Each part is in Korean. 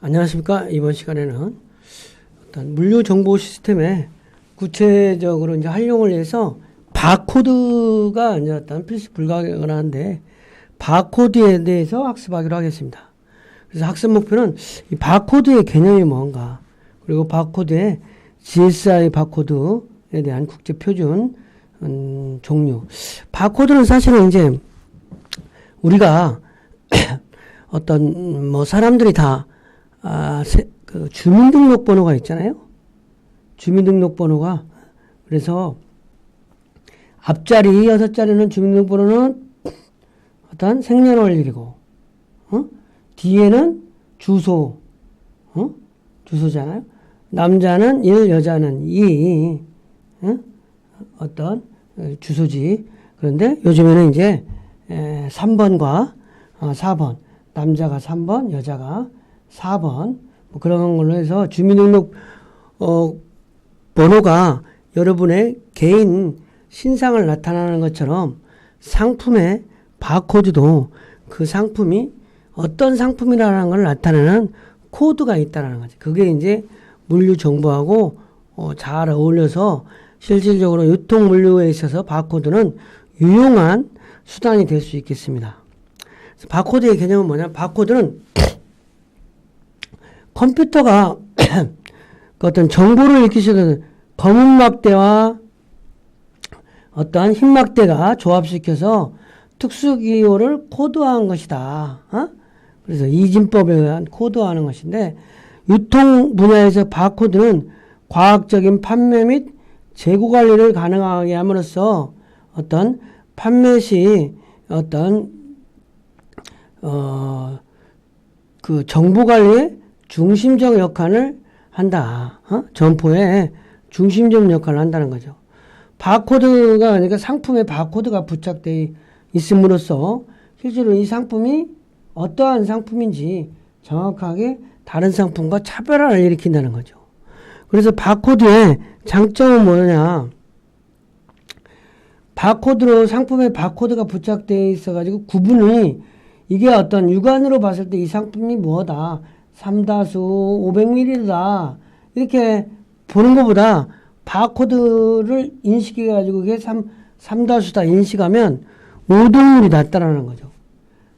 안녕하십니까. 이번 시간에는 어떤 물류 정보 시스템에 구체적으로 이제 활용을 해서 바코드가 이제 어떤 필수 불가능한데 바코드에 대해서 학습하기로 하겠습니다. 그래서 학습 목표는 이 바코드의 개념이 뭔가, 그리고 바코드의 GSI 바코드에 대한 국제 표준 종류. 바코드는 사실은 이제 우리가 어떤 사람들이 다 그 주민등록번호가 있잖아요. 주민등록번호가, 그래서 앞자리 6자리는 주민등록번호는 어떤 생년월일이고, 뒤에는 주소, 주소잖아요. 남자는 1, 여자는 2, 어떤 주소지. 그런데 요즘에는 이제 3번과 4번, 남자가 3번, 여자가 4번, 뭐 그런 걸로 해서 주민등록 번호가 여러분의 개인 신상을 나타나는 것처럼 상품의 바코드도 그 상품이 어떤 상품이라는 걸 나타내는 코드가 있다는 거죠. 그게 이제 물류 정보하고 잘 어울려서 실질적으로 유통 물류에 있어서 바코드는 유용한 수단이 될 수 있겠습니다. 바코드의 개념은 뭐냐? 바코드는 컴퓨터가 그 어떤 정보를 읽히시는 검은 막대와 어떠한 흰 막대가 조합시켜서 특수기호를 코드화한 것이다. 그래서 이진법에 의한 코드화하는 것인데, 유통 분야에서 바코드는 과학적인 판매 및 재고 관리를 가능하게 함으로써 어떤 판매 시 어떤 그 정보 관리에 중심적 역할을 한다. 점포의 중심적 역할을 한다는 거죠. 바코드가, 그러니까 상품에 바코드가 부착되어 있음으로써 실제로 이 상품이 어떠한 상품인지 정확하게 다른 상품과 차별화를 일으킨다는 거죠. 그래서 바코드의 장점은 뭐냐? 바코드로 상품에 바코드가 부착되어 있어가지고 구분이, 이게 어떤 육안으로 봤을 때 이 상품이 뭐다, 3다수 500ml다 이렇게 보는 것보다 바코드를 인식해가지고 그게 3다수다 인식하면 오동률이 낮다라는 거죠.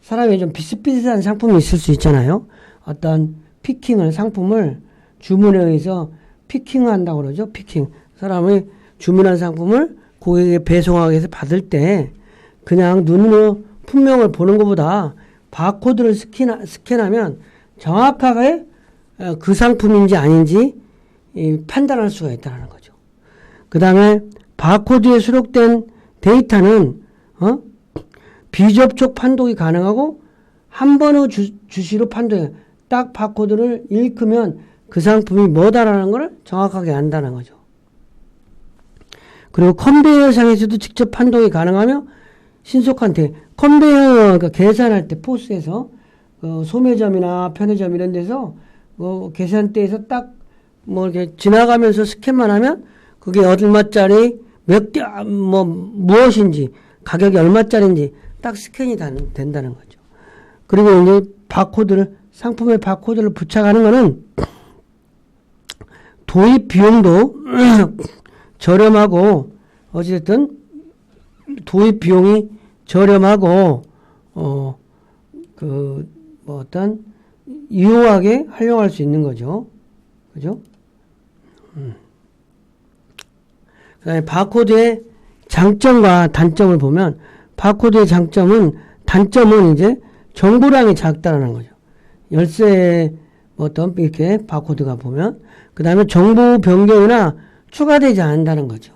사람이 좀 비슷비슷한 상품이 있을 수 있잖아요. 어떤 피킹을, 상품을 주문에 의해서 피킹한다고 그러죠. 피킹. 사람이 주문한 상품을 고객에게 배송하기 위해서 받을 때 그냥 눈으로 품명을 보는 것보다 바코드를 스캔하면 정확하게 그 상품인지 아닌지 판단할 수가 있다는 거죠. 그 다음에 바코드에 수록된 데이터는 비접촉 판독이 가능하고 한 번의 주시로 판독해, 딱 바코드를 읽으면 그 상품이 뭐다라는 걸 정확하게 안다는 거죠. 그리고 컨베이어 상에서도 직접 판독이 가능하며 신속한 컨베이어, 그러니까 계산할 때 포스에서 소매점이나 편의점 이런 데서 계산대에서 딱 이렇게 지나가면서 스캔만 하면 그게 얼마짜리, 무엇인지, 가격이 얼마짜리인지 딱 스캔이 된다는 거죠. 그리고 이제 바코드를, 상품의 바코드를 부착하는 거는 도입 비용도 저렴하고, 어쨌든 도입 비용이 저렴하고 어떤 유용하게 활용할 수 있는 거죠. 그죠? 그다음에 바코드의 장점과 단점을 보면, 바코드의 단점은 이제 정보량이 작다라는 거죠. 열쇠 어떤 이렇게 바코드가 보면, 그 다음에 정보 변경이나 추가되지 않는다는 거죠.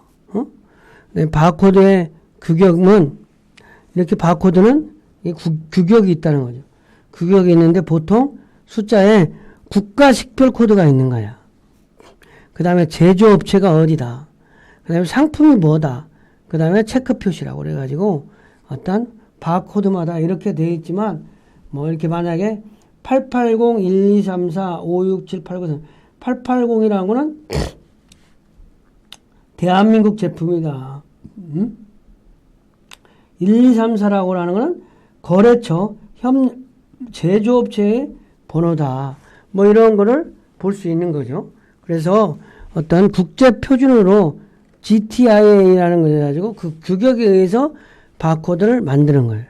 바코드의 규격은, 이렇게 바코드는 규격이 있다는 거죠. 규격이 있는데 보통 숫자에 국가 식별 코드가 있는 거야. 그 다음에 제조업체가 어디다. 그 다음에 상품이 뭐다. 그 다음에 체크 표시라고 그래가지고 어떤 바코드마다 이렇게 되어 있지만, 이렇게 만약에 880-1234-56789 880이라는 거는 대한민국 제품이다. 1234라고 하는 거는 거래처, 제조업체의 번호다. 뭐 이런 거를 볼 수 있는 거죠. 그래서 어떤 국제 표준으로 GTIA라는 걸 해가지고 그 규격에 의해서 바코드를 만드는 거예요.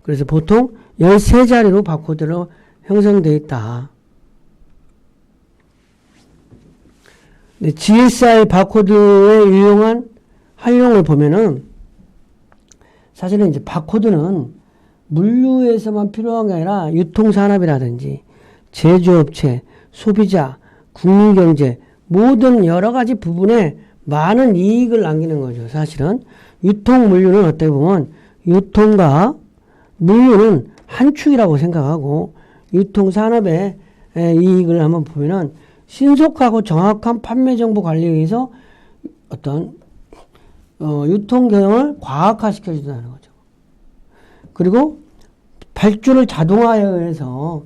그래서 보통 13자리로 바코드로 형성되어 있다. 네, GSI 바코드에 유용한 활용을 보면은 사실은 이제 바코드는 물류에서만 필요한 게 아니라 유통산업이라든지 제조업체, 소비자, 국민경제 모든 여러 가지 부분에 많은 이익을 남기는 거죠. 사실은 유통 물류는 어떻게 보면 유통과 물류는 한 축이라고 생각하고 유통산업의 이익을 한번 보면은 신속하고 정확한 판매 정보 관리에 의해서 어떤 유통 경영을 과학화시켜 준다는 거죠. 그리고 발주를 자동화해서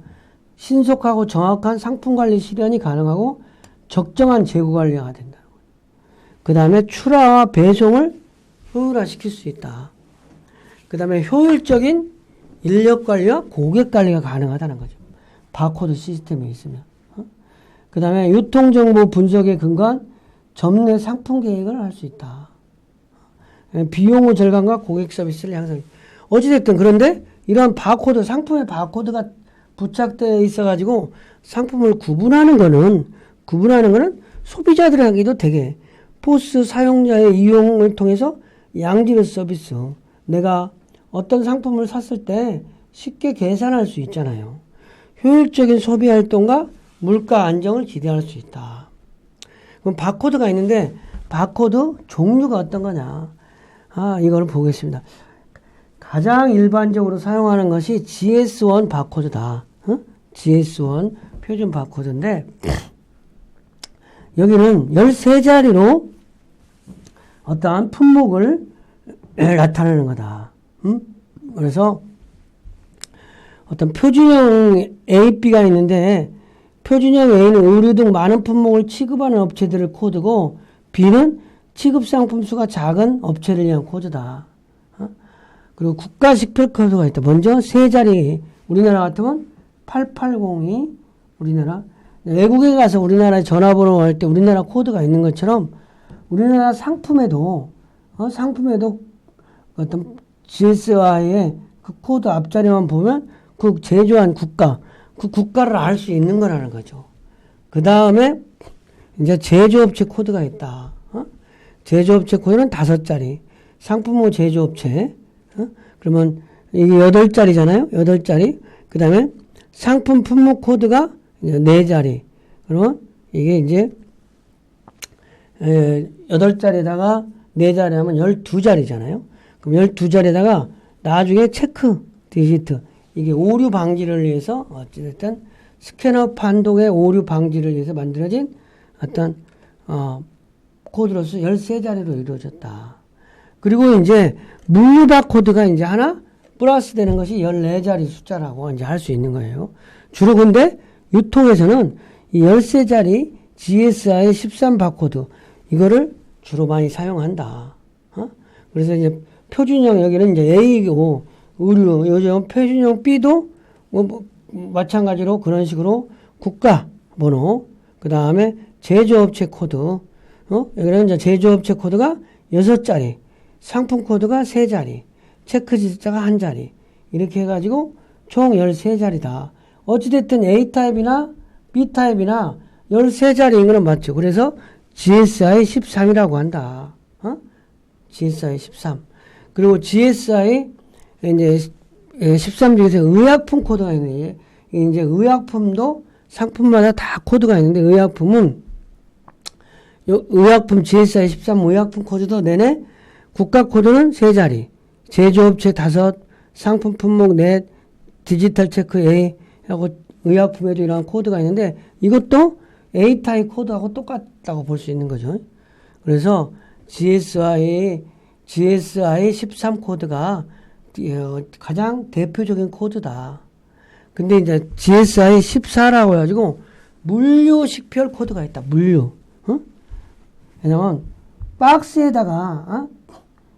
신속하고 정확한 상품 관리 실현이 가능하고 적정한 재고 관리가 된다는 거죠. 그 다음에 출하와 배송을 효율화시킬 수 있다. 그 다음에 효율적인 인력 관리와 고객 관리가 가능하다는 거죠. 바코드 시스템이 있으면. 그 다음에 유통정보 분석에 근거한 점내 상품 계획을 할 수 있다. 비용 후 절감과 고객 서비스를 향상. 어찌됐든 그런데 이런 바코드, 상품의 바코드가 부착되어 있어가지고 상품을 구분하는 거는 소비자들에게도 되게 포스 사용자의 이용을 통해서 양질의 서비스. 내가 어떤 상품을 샀을 때 쉽게 계산할 수 있잖아요. 효율적인 소비 활동과 물가 안정을 기대할 수 있다. 그럼 바코드가 있는데 바코드 종류가 어떤 거냐? 이걸 보겠습니다. 가장 일반적으로 사용하는 것이 GS1 바코드다. GS1 표준 바코드인데 여기는 13자리로 어떠한 품목을 나타내는 거다. 그래서 어떤 표준형 AB가 있는데 표준형 A는 의류 등 많은 품목을 취급하는 업체들을 코드고 B는 취급 상품 수가 작은 업체를 위한 코드다. 그리고 국가식별 코드가 있다. 먼저 3자리 우리나라 같으면 880이 우리나라 외국에 가서 우리나라에 전화번호 할 때 우리나라 코드가 있는 것처럼 우리나라 상품에도 어떤 GSI의 그 코드 앞자리만 보면 그 제조한 국가 그 국가를 알 수 있는 거라는 거죠. 그 다음에 이제 제조업체 코드가 있다. 제조업체 코드는 5자리. 상품호 제조업체. 그러면 이게 8자리잖아요. 8자리. 그 다음에 상품 품목 코드가 4자리. 그러면 이게 이제 8자리에다가 4자리 하면 12자리잖아요. 그럼 12자리에다가 나중에 체크 디지트. 이게 오류 방지를 위해서 어찌됐든 스캐너 판독의 오류 방지를 위해서 만들어진 어떤 코드로서 13자리로 이루어졌다. 그리고 이제 물류 바코드가 이제 하나 플러스 되는 것이 14자리 숫자라고 이제 할 수 있는 거예요. 주로 근데 유통에서는 이 13자리 GSI 13 바코드 이거를 주로 많이 사용한다. 그래서 이제 표준형 여기는 이제 A고 의류 요즘 표준형 B도 뭐 마찬가지로 그런 식으로 국가 번호 그 다음에 제조업체 코드 여기는 이제 제조업체 코드가 6자리 상품 코드가 3자리 체크 지자가 1자리 이렇게 해가지고 총 13자리다. 어찌됐든 A타입이나 B타입이나 13자리인 거는 맞죠. 그래서 GSI 13이라고 한다. GSI 13. 그리고 GSI 이제 13 중에서 의약품 코드가 있는데 이제 의약품도 상품마다 다 코드가 있는데 의약품은 의약품 GSI 13 의약품 코드도 내내 국가 코드는 3자리 제조업체 5 상품 품목 4 디지털 체크 A 하고 의약품에도 이런 코드가 있는데 이것도 A타입 코드하고 똑같다고 볼 수 있는 거죠. 그래서 GSI 13 코드가 가장 대표적인 코드다. 근데 이제 GSI 14라고 해가지고 물류 식별 코드가 있다. 물류. 왜냐면 박스에다가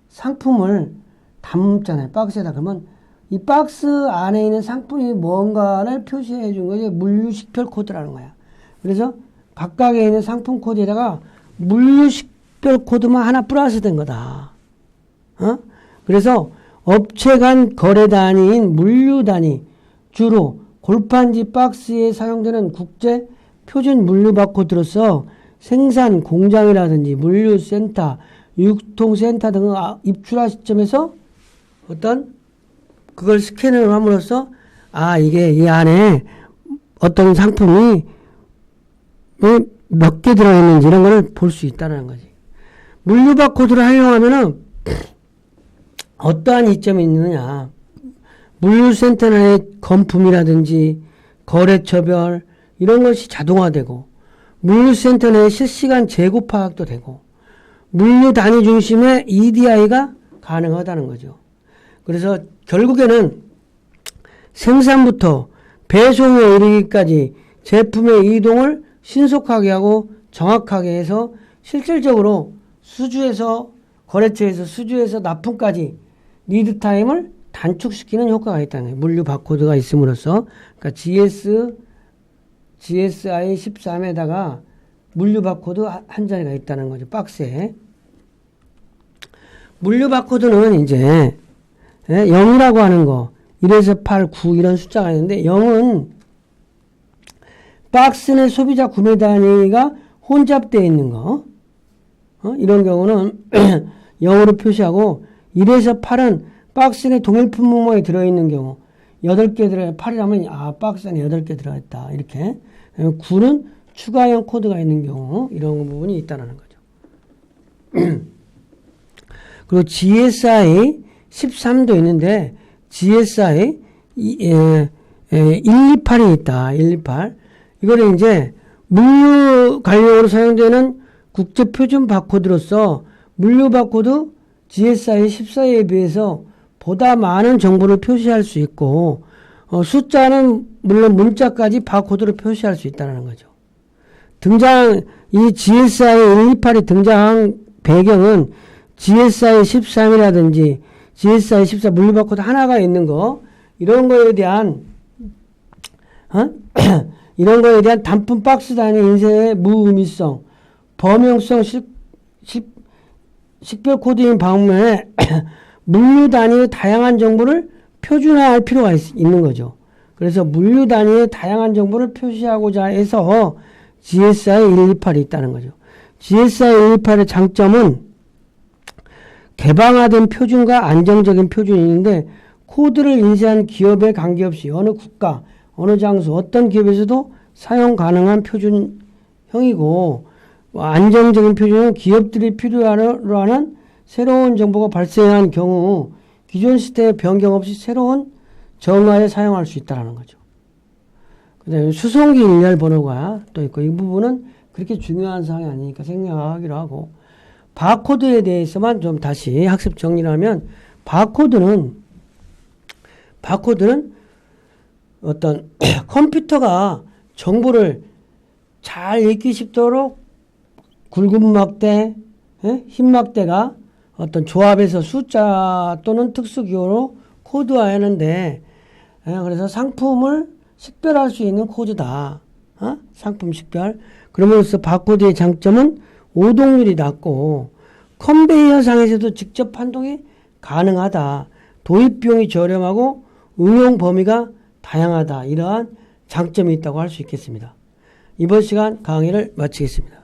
상품을 담잖아요. 박스에다 그러면 이 박스 안에 있는 상품이 뭔가를 표시해 준 것이 물류식별 코드라는 거야. 그래서 각각에 있는 상품 코드에다가 물류식별 코드만 하나 플러스 된 거다. 그래서 업체 간 거래 단위인 물류 단위, 주로 골판지 박스에 사용되는 국제 표준 물류 바코드로서 생산 공장이라든지 물류센터, 유통센터 등을 입출하 시점에서 어떤 그걸 스캔을 함으로써 이게 이 안에 어떤 상품이 몇 개 들어있는지 이런 거를 볼 수 있다는 거지. 물류 바코드를 활용하면은 어떠한 이점이 있느냐. 물류센터 내의 건품이라든지 거래처별 이런 것이 자동화되고 물류센터 내의 실시간 재고 파악도 되고 물류 단위 중심의 EDI가 가능하다는 거죠. 그래서 결국에는 생산부터 배송에 이르기까지 제품의 이동을 신속하게 하고 정확하게 해서 실질적으로 거래처에서 수주에서 납품까지 리드 타임을 단축시키는 효과가 있다는 거예요. 물류 바코드가 있음으로써. 그러니까 GSI 13에다가 물류 바코드 한 자리가 있다는 거죠. 박스에. 물류 바코드는 이제 0이라고 하는 거 1에서 8, 9 이런 숫자가 있는데 0은 박스 내 소비자 구매 단위가 혼잡되어 있는 거 이런 경우는 0으로 표시하고 1에서 8은 박스 내 동일 품목에 들어있는 경우 8개 들어요. 8이라면 박스 안에 8개 들어있다. 이렇게 9는 추가형 코드가 있는 경우 이런 부분이 있다는 거죠. 그리고 GSI 13도 있는데 GSI 128이 있다. 128. 이거는 이제 물류 관용으로 사용되는 국제 표준 바코드로서 물류 바코드 GSI 14에 비해서 보다 많은 정보를 표시할 수 있고 숫자는 물론 문자까지 바코드로 표시할 수 있다는 거죠. 이 GSI 128이 등장한 배경은 GSI 13이라든지 GSI 14 물류 바코드 하나가 있는 거 이런 거에 대한 단품 박스 단위 인쇄의 무의미성, 범용성 식별 코드인 방면에 물류 단위의 다양한 정보를 표준화할 필요가 있는 거죠. 그래서 물류 단위의 다양한 정보를 표시하고자 해서 GSI 128이 있다는 거죠. GSI 128의 장점은 개방화된 표준과 안정적인 표준인데 코드를 인쇄한 기업에 관계없이 어느 국가, 어느 장소, 어떤 기업에서도 사용 가능한 표준형이고 안정적인 표준은 기업들이 필요로 하는 새로운 정보가 발생한 경우 기존 시스템의 변경 없이 새로운 정화에 사용할 수 있다는 거죠. 그 다음에 수송기 일렬 번호가 또 있고 이 부분은 그렇게 중요한 사항이 아니니까 생략하기로 하고 바코드에 대해서만 좀 다시 학습 정리를 하면 바코드는 어떤 컴퓨터가 정보를 잘 읽기 쉽도록 굵은 막대, 흰 막대가 어떤 조합에서 숫자 또는 특수기호로 코드화하는데 그래서 상품을 식별할 수 있는 코드다. 상품 식별. 그러면서 바코드의 장점은 오동률이 낮고 컨베이어상에서도 직접 판독이 가능하다. 도입 비용이 저렴하고 응용 범위가 다양하다. 이러한 장점이 있다고 할 수 있겠습니다. 이번 시간 강의를 마치겠습니다.